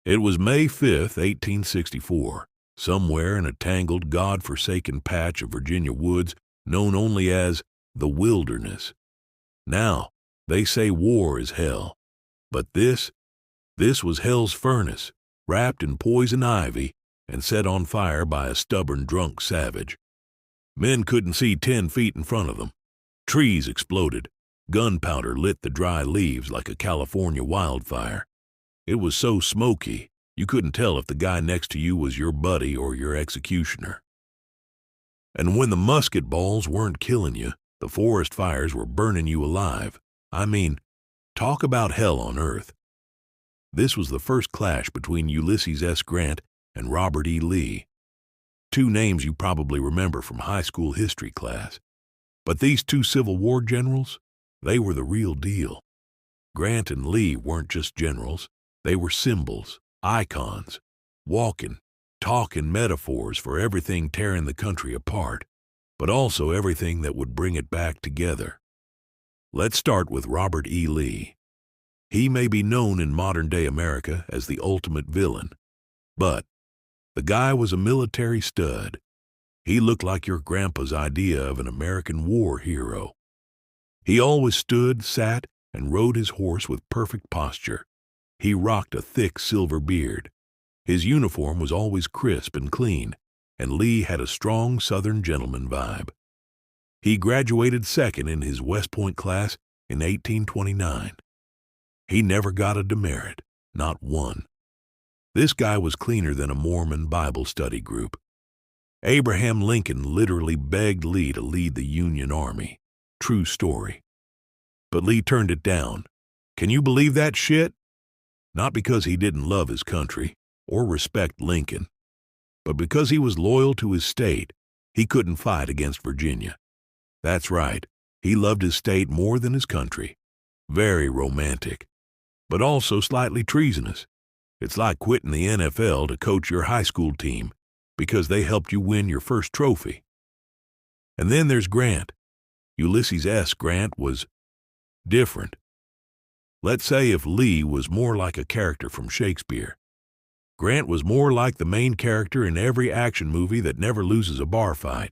It was May 5th, 1864, somewhere in a tangled, God-forsaken patch of Virginia woods known only as the Wilderness. Now, they say war is hell, but this was hell's furnace, wrapped in poison ivy and set on fire by a stubborn drunk savage. Men couldn't see 10 feet in front of them. Trees exploded. Gunpowder lit the dry leaves like a California wildfire. It was so smoky, you couldn't tell if the guy next to you was your buddy or your executioner. And when the musket balls weren't killing you, the forest fires were burning you alive. I mean, talk about hell on earth. This was the first clash between Ulysses S. Grant and Robert E. Lee. Two names you probably remember from high school history class. But these two Civil War generals, they were the real deal. Grant and Lee weren't just generals. They were symbols, icons, walking, talking metaphors for everything tearing the country apart, but also everything that would bring it back together. Let's start with Robert E. Lee. He may be known in modern-day America as the ultimate villain, but the guy was a military stud. He looked like your grandpa's idea of an American war hero. He always stood, sat, and rode his horse with perfect posture. He rocked a thick silver beard. His uniform was always crisp and clean, and Lee had a strong Southern gentleman vibe. He graduated second in his West Point class in 1829. He never got a demerit, not one. This guy was cleaner than a Mormon Bible study group. Abraham Lincoln literally begged Lee to lead the Union Army. True story. But Lee turned it down. Can you believe that shit? Not because he didn't love his country or respect Lincoln, but because he was loyal to his state. He couldn't fight against Virginia. That's right, he loved his state more than his country. Very romantic, but also slightly treasonous. It's like quitting the NFL to coach your high school team because they helped you win your first trophy. And then there's Grant. Ulysses S. Grant was different. Let's say if Lee was more like a character from Shakespeare, Grant was more like the main character in every action movie that never loses a bar fight,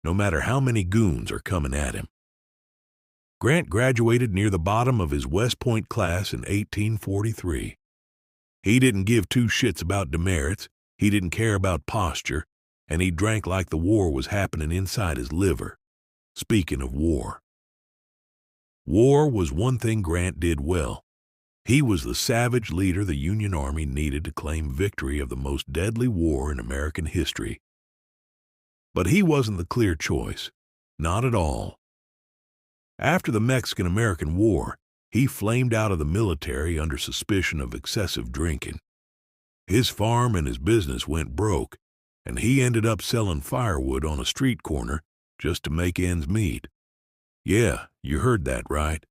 no matter how many goons are coming at him. Grant graduated near the bottom of his West Point class in 1843. He didn't give two shits about demerits, he didn't care about posture, and he drank like the war was happening inside his liver. Speaking of war. War was one thing Grant did well. He was the savage leader the Union Army needed to claim victory of the most deadly war in American history. But he wasn't the clear choice. Not at all. After the Mexican-American War, he flamed out of the military under suspicion of excessive drinking. His farm and his business went broke, and he ended up selling firewood on a street corner just to make ends meet. Yeah, you heard that right.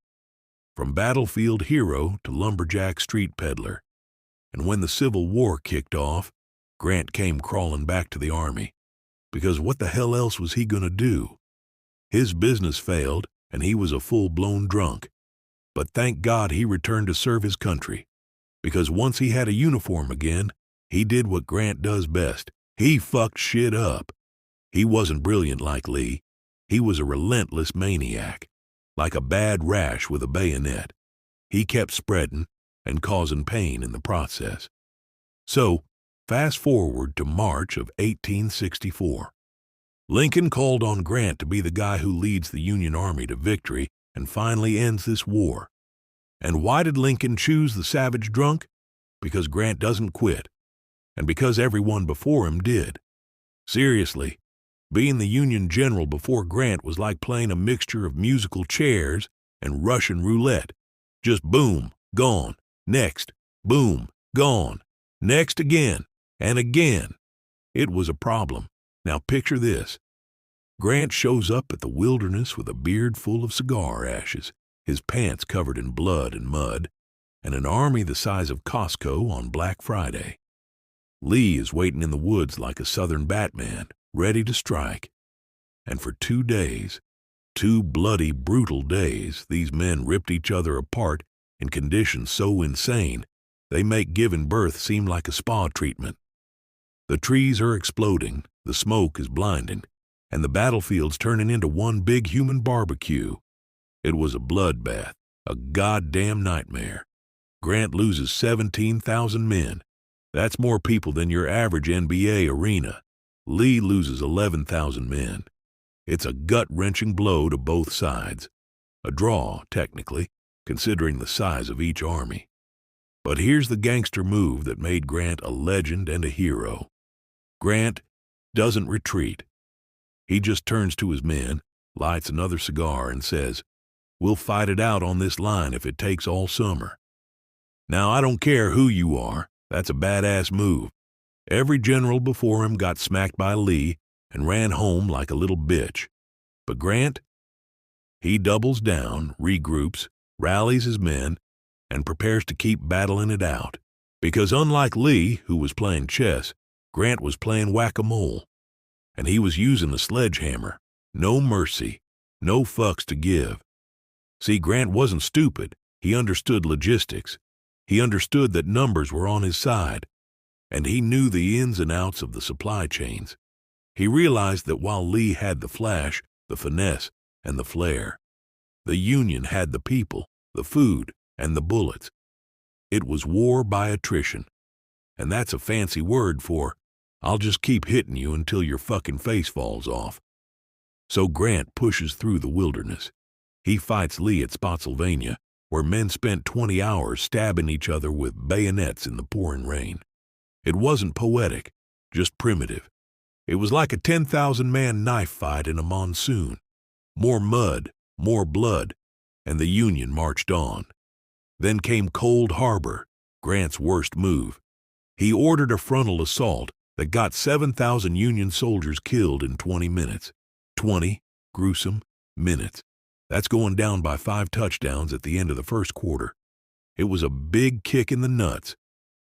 From battlefield hero to lumberjack street peddler. And when the Civil War kicked off, Grant came crawling back to the Army. Because what the hell else was he gonna do? His business failed, and he was a full-blown drunk. But thank God he returned to serve his country. Because once he had a uniform again, he did what Grant does best. He fucked shit up. He wasn't brilliant like Lee. He was a relentless maniac, like a bad rash with a bayonet. He kept spreading and causing pain in the process. So, fast forward to March of 1864. Lincoln called on Grant to be the guy who leads the Union Army to victory and finally ends this war. And why did Lincoln choose the savage drunk? Because Grant doesn't quit, and because everyone before him did. Seriously, being the Union general before Grant was like playing a mixture of musical chairs and Russian roulette. Just boom, gone, next, boom, gone, next again, and again. It was a problem. Now picture this. Grant shows up at the Wilderness with a beard full of cigar ashes, his pants covered in blood and mud, and an army the size of Costco on Black Friday. Lee is waiting in the woods like a Southern Batman, ready to strike. And for 2 days, 2 bloody, brutal days, these men ripped each other apart in conditions so insane They make giving birth seem like a spa treatment. The trees are exploding, the smoke is blinding, and the battlefield's turning into one big human barbecue. It was a bloodbath, a goddamn nightmare. Grant loses 17,000 men. That's more people than your average NBA arena. Lee loses 11,000 men. It's a gut-wrenching blow to both sides. A draw, technically, considering the size of each army. But here's the gangster move that made Grant a legend and a hero. Grant doesn't retreat. He just turns to his men, lights another cigar, and says, "We'll fight it out on this line if it takes all summer." Now, I don't care who you are, that's a badass move. Every general before him got smacked by Lee and ran home like a little bitch. But Grant, he doubles down, regroups, rallies his men, and prepares to keep battling it out. Because unlike Lee, who was playing chess, Grant was playing whack-a-mole. And he was using the sledgehammer. No mercy, no fucks to give. See, Grant wasn't stupid. He understood logistics. He understood that numbers were on his side. And he knew the ins and outs of the supply chains. He realized that while Lee had the flash, the finesse, and the flair, the Union had the people, the food, and the bullets. It was war by attrition. And that's a fancy word for, I'll just keep hitting you until your fucking face falls off. So Grant pushes through the wilderness. He fights Lee at Spotsylvania, where men spent 20 hours stabbing each other with bayonets in the pouring rain. It wasn't poetic, just primitive. It was like a 10,000-man knife fight in a monsoon. More mud, more blood, and the Union marched on. Then came Cold Harbor, Grant's worst move. He ordered a frontal assault that got 7,000 Union soldiers killed in 20 minutes. 20 gruesome minutes. That's going down by 5 touchdowns at the end of the first quarter. It was a big kick in the nuts.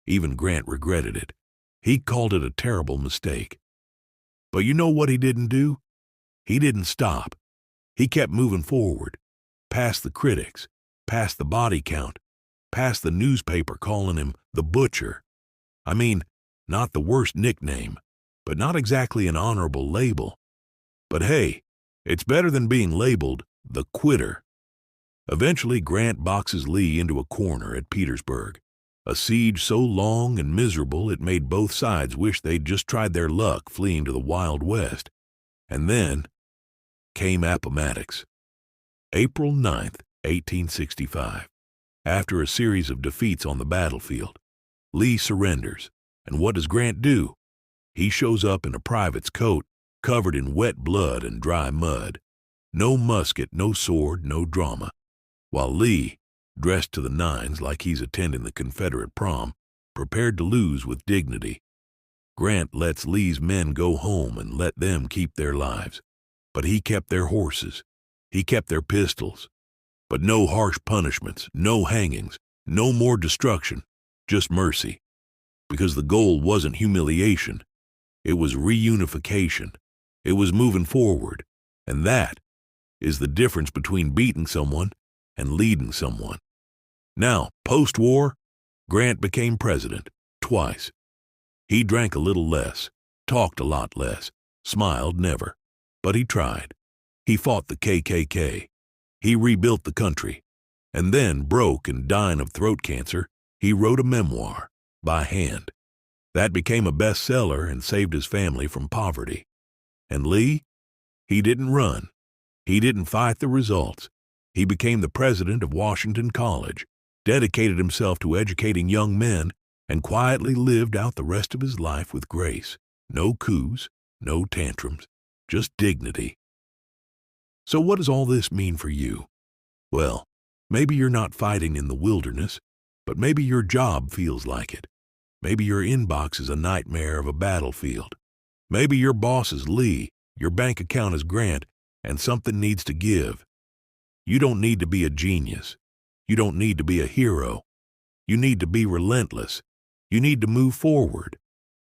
Even Grant regretted it. He called it a terrible mistake. But you know what he didn't do? He didn't stop. He kept moving forward, past the critics, past the body count, past the newspaper calling him the Butcher. I mean, not the worst nickname, but not exactly an honorable label. But hey, it's better than being labeled the Quitter. Eventually, Grant boxes Lee into a corner at Petersburg, a siege so long and miserable it made both sides wish they'd just tried their luck fleeing to the Wild West. And then came Appomattox. April 9th, 1865. After a series of defeats on the battlefield, Lee surrenders. And what does Grant do? He shows up in a private's coat, covered in wet blood and dry mud. No musket, no sword, no drama. While Lee, dressed to the nines like he's attending the Confederate prom, prepared to lose with dignity. Grant lets Lee's men go home and let them keep their lives. But he kept their horses. He kept their pistols. But no harsh punishments, no hangings, no more destruction, just mercy. Because the goal wasn't humiliation. It was reunification. It was moving forward. And that is the difference between beating someone and leading someone. Now, post-war, Grant became president twice. He drank a little less, talked a lot less, smiled never. But he tried. He fought the KKK. He rebuilt the country. And then, broke and dying of throat cancer, he wrote a memoir, by hand. That became a bestseller and saved his family from poverty. And Lee? He didn't run. He didn't fight the results. He became the president of Washington College, dedicated himself to educating young men, and quietly lived out the rest of his life with grace. No coups, no tantrums, just dignity. So what does all this mean for you? Well, maybe you're not fighting in the wilderness, but maybe your job feels like it. Maybe your inbox is a nightmare of a battlefield. Maybe your boss is Lee, your bank account is Grant, and something needs to give. You don't need to be a genius. You don't need to be a hero. You need to be relentless. You need to move forward.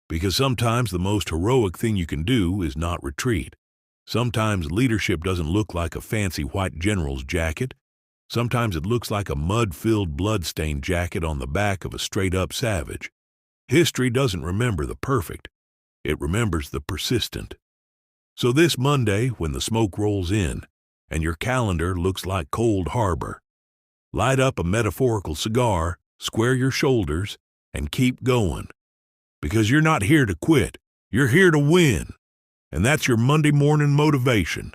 Because sometimes the most heroic thing you can do is not retreat. Sometimes leadership doesn't look like a fancy white general's jacket. Sometimes it looks like a mud-filled, blood-stained jacket on the back of a straight-up savage. History doesn't remember the perfect. It remembers the persistent. So this Monday, when the smoke rolls in and your calendar looks like Cold Harbor, light up a metaphorical cigar, square your shoulders, and keep going. Because you're not here to quit. You're here to win. And that's your Monday morning motivation.